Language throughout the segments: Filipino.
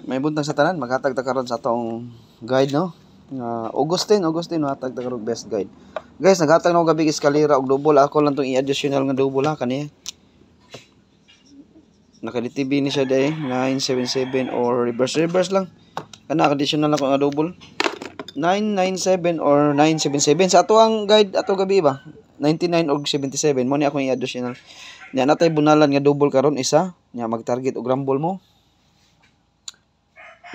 May buntag sa tanan, maghatag ta karon sa atong guide, no? Augustine hatag ta karon best guide. Guys, naghatag na ako gabi eskalera og double. Ako lang tong i-additional nga double ha kani. Naka-DTB ni siya day 977 or reverse lang. Kana additional ako nga double. 997 or 977 sa ato ang guide ato gabi ba. 99 og 77 mo ni ako i-additional. Nya natay bunalan nga double karon isa. Nya mag-target og rumble mo.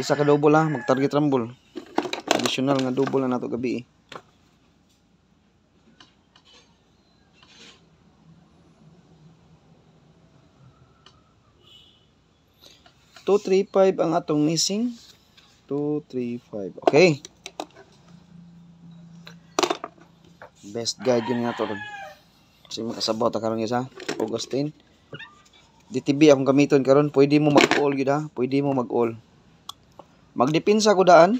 Isa ka double ha, mag-target rumble. Additional nga double na nato gabi eh. 235 ang atong missing. 235. Okay. Best guide yun na to ron. Kasi makasabaw ta karon isa. Augustine. DTB akong gamiton karon. Pwede mo mag-all gid ha. Pwede mo mag-all. Magdepensa ko daan.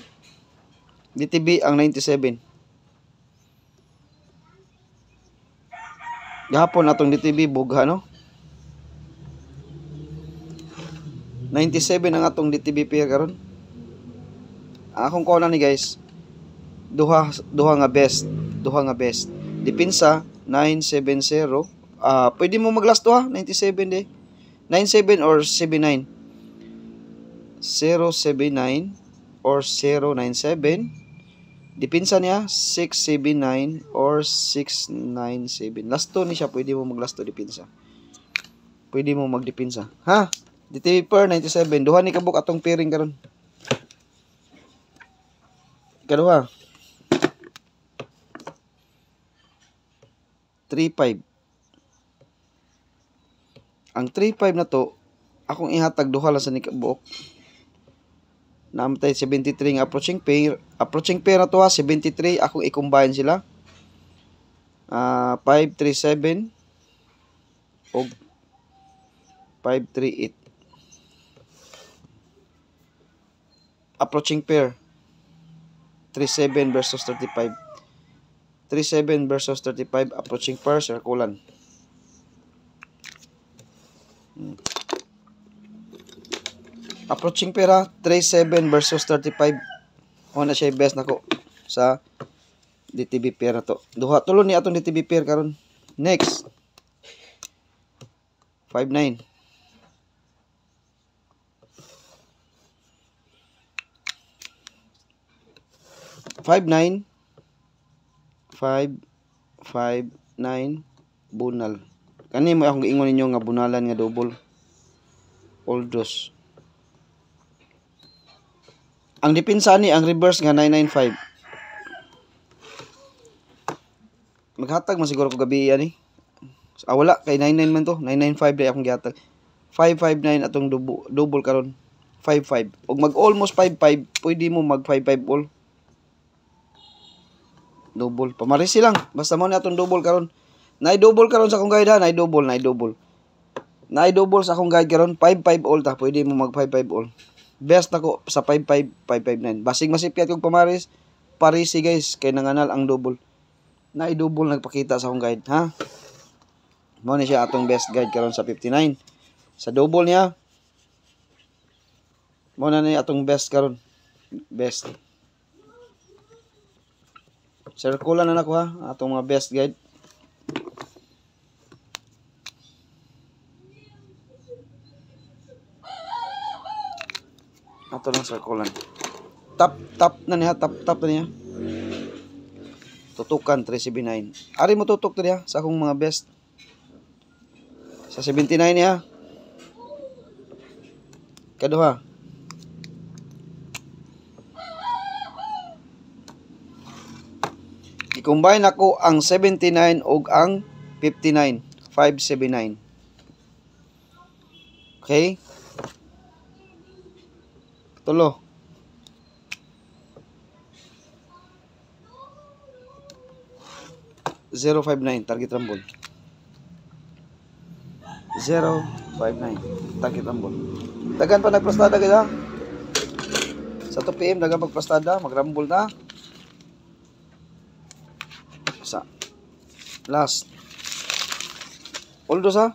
DTB ang 97. Gahapon atong DTB bugha no. 97 ang atong DTB pair karon. Akong kuha ni guys. Duha nga best. Depensa 970. Pwede mo mag-last duha 97 de. 97 or 79. 079 or 097. Depensa niya 679 or 697. Lasto ni siya, pwede mo mag-lasto depensa. Pwede mo magdepensa. Ha? DTB per 97. Duha ni kabuk atong pairing karon. Kaduha. 35. Ang 35 na to, akong ihatag duha lang sa ni kabuk. Namatay 73 nga approaching pair. Approaching pair na to ha, 73. Akong i-combine sila. 537 o 538. Approaching pair 37 versus 35. 37 versus 35 approaching pair circulan. Approaching pair 37 versus 35. O na siya best nako sa DTB pair na to. Tulo ni atong DTB pair karon. Next 59. 59 bunal. Kani mo akong giingon ninyo nga bunalan nga double. Oldos. Ang depensa ni ang reverse nga 995. Maghatag man siguro ko gabi ani. Wala kay 99 man to. 995 day akong gihatag. 559 atong double karon. 55. Og mag almost 55, pwede mo mag 55 all. Double. Pamarisi lang. Basta mo na atong double karon. Double karon sa akong guide ha. Double. Sa akong guide karon. 55 all ta. Pwede mo mag 55 all. Best ako sa 55, 559. Basig masipyat kong pamaris. Parisi guys. Kay nanganal ang double. Double nagpakita sa akong guide. Ha? Mo ni siya atong best guide karon sa 59. Sa double niya. Mo na ni atong best karon. Best. Circulan na nako ha, atong mga best guide. Ato lang circulan. Tap na niya, tap na niya. Tutukan 379. Ari mo tutok to niya sa akong mga best. Sa 79 niya. Kaduha. I-combine ako ang 79 ug ang 59. 579. Okay? Tulo. .059 target rumble. 059 target rumble. Dagan pa nagplastada gid ha. Sa 2 PM dagan pagplastada, mag-rumble na. Sa last. Oldos ha.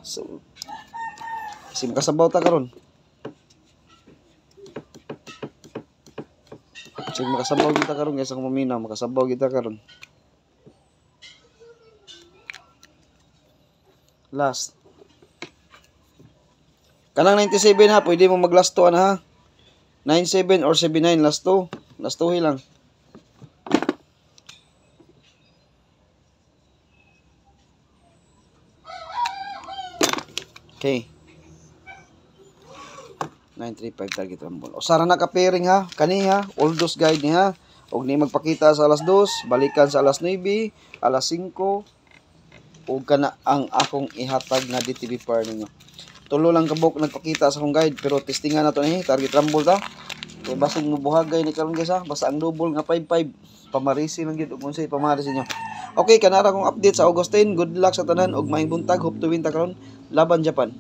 Sim kasabaw ta karon. Sige, makasabaw kita karon guys, akong paminaw, makasabaw kita karon. Last. Kanang 97 ha, pwede mo mag-last 2 ha. 97 or 79, last 2. Last 2 lang. Okay. 935 target rumble. O sara na ka-pairing ha. Kani ha, all those guide ni ha. Og ni magpakita sa alas 2, balikan sa alas 9, alas 5. Og kana ang akong ihatag na DTV pair ninyo. Tulo lang kabok nagpakita sa akong guide pero testingan nato ni target rumble ta. Kay basig mo buhagay ni karon guys ha. Basta ang double nga 55 pamarisi lang gyud kung say pamarisi niyo. Okay, kanara kong update sa Augustine. Good luck sa tanan og maayong buntag. Hope to win ta karon laban Japan.